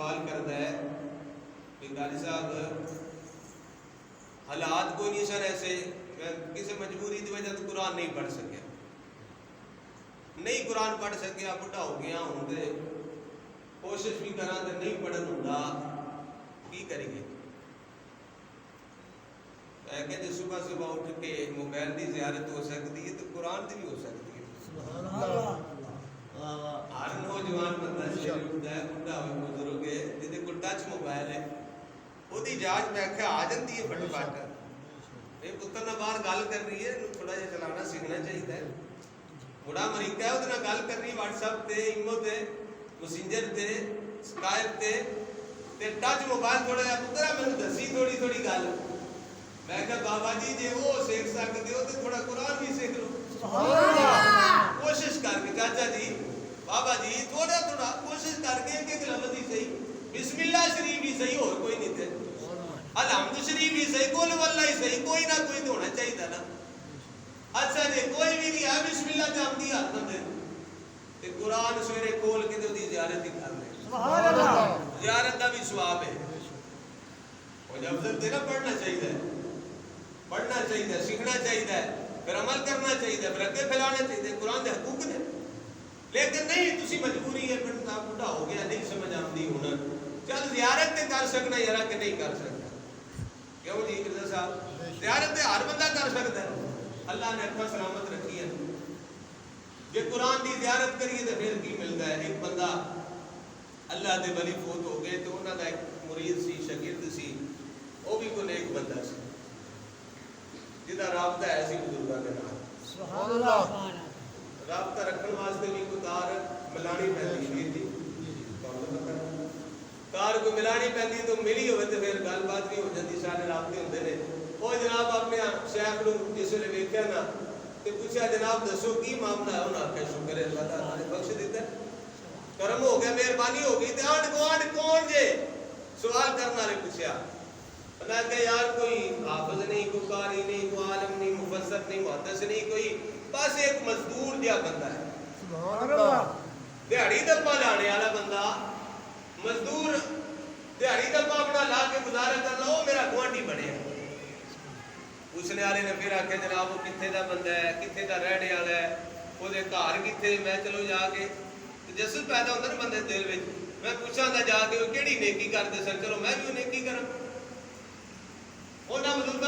سوال کرتا ہے کہ قاری صاحب حالات کوئی نہیں سر ایسے میں کسی مجبوری کی وجہ تو قرآن نہیں پڑھ سکیا نہیں قرآن پڑھ سکیا بڑھا ہو گیا ہوں تو کوشش بھی کرا تو نہیں پڑھن ہوں کی کریے کہ جی صبح صبح اٹھ کے موبائل کی زیارت ہو سکتی ہے تو قرآن کی بھی ہو سکتی ہے ہر نوجوان بندہ سویرے اٹھتا ہے بڑھا ہوئے بزرگ ہے جہاں کو ٹچ موبائل ہے وہ جانچ میں آخیا آ جاتی ہے فٹ فٹ یہ پتر نہ باہر گل کر رہی ہے تھوڑا جہا چلانا سیکھنا چاہیے بڑا امریکہ ہے وہ گل کر رہی واٹس ایپ تے ایمو تے میسنجر تے اسکائپ تے ٹچ موبائل تھوڑا جہا پتر مینوں دسی تھوڑی تھوڑی گل میں کہا بابا جی جی وہ سیکھ سکتے ہو تو تھوڑا قرآن بھی سیکھ لو کوشش کر کے چاچا جی بابا جی تھوڑا تھوڑا کوشش کر کے ایک لفظ ہی صحیح بسم اللہ شریف ہی صحیح اور کوئی نہیں تھے الحمد شریف ہی صحیح قل واللہ ہی صحیح کوئی نہ کوئی تو ہونا چاہیے نا اچھا جی کوئی بھی نہیں ہے بسم اللہ تے آمدی ہاتھ بندے تے قرآن سویرے کھول کے تے زیارت ہی کر لے زیارت کا بھی ثواب ہے وہ افضل تے نہ پڑھنا چاہیے سیکھنا چاہیے پھر عمل کرنا چاہیے پھر اگے پھیلانا چاہیے قرآن کے حقوق نے لیکن نہیں تسی مجبوری ہے بڑا بڑھا ہو گیا نہیں سمجھ آمدی ہونا چل زیارت تے کر سکنا یار کہ نہیں کر سکتا کیوں جی مرزا صاحب زیارت تے ہر بندہ کر سکتا ہے اللہ نے اکھاں سلامت رکھی ہے جے قرآن دی زیارت کریے تو پھر کی ملتا ہے ایک بندہ اللہ دے ولی فوت ہو گئے تو انہاں دا ایک مرید سی شاگرد سی وہ بھی کوئی ایک بندہ سی جہاں رابطہ ہے سی بزرگاں دے نال سبحان اللہ رابطہ رکھن واسطے بھی کوئی تار ملانی پیندی ہے تار کو ملانی پیندی تو ملی ہوئے تو پھر گل بات بھی ہو جاتی سارے رابطے ہوندے نے وہ جناب اپنے شیخ نو جس ویلے ویکھیا نا تے پوچھا جناب دسو کی معاملہ ہے انہاں آکھیا شکر ہے اللہ تعالیٰ نے بخش دیتا ہے کرم ہو گیا مہربانی ہو گئی تے آنڈ گوانڈ کون جے سوال کرنے والے پوچھا انہاں کہ یار کوئی حافظ نہیں کوئی قاری نہیں کوئی عالم نہیں مفسر نہیں محدث نہیں کوئی بس ایک مزدور جہا بندہ ہے سبحان اللہ دیہڑی دبا لانے والا بندہ مزدور دیہڑی دبا اپنا لا کے گزارا کرنا وہ میرا گوانڈی بنے پوچھنے والے نے پھر آخیا جناب وہ کتنے کا بندہ ہے کتنے کا رہنے والا ہے وہ گھر کتنے میں چلو جا کے جسد پیدا ہوتا نا بندے دل میں میں پوچھا تھا جا کے وہ کہڑی نیکی کرتے سن چلو میں بھی وہ نیکی کروں انہاں بزرگاں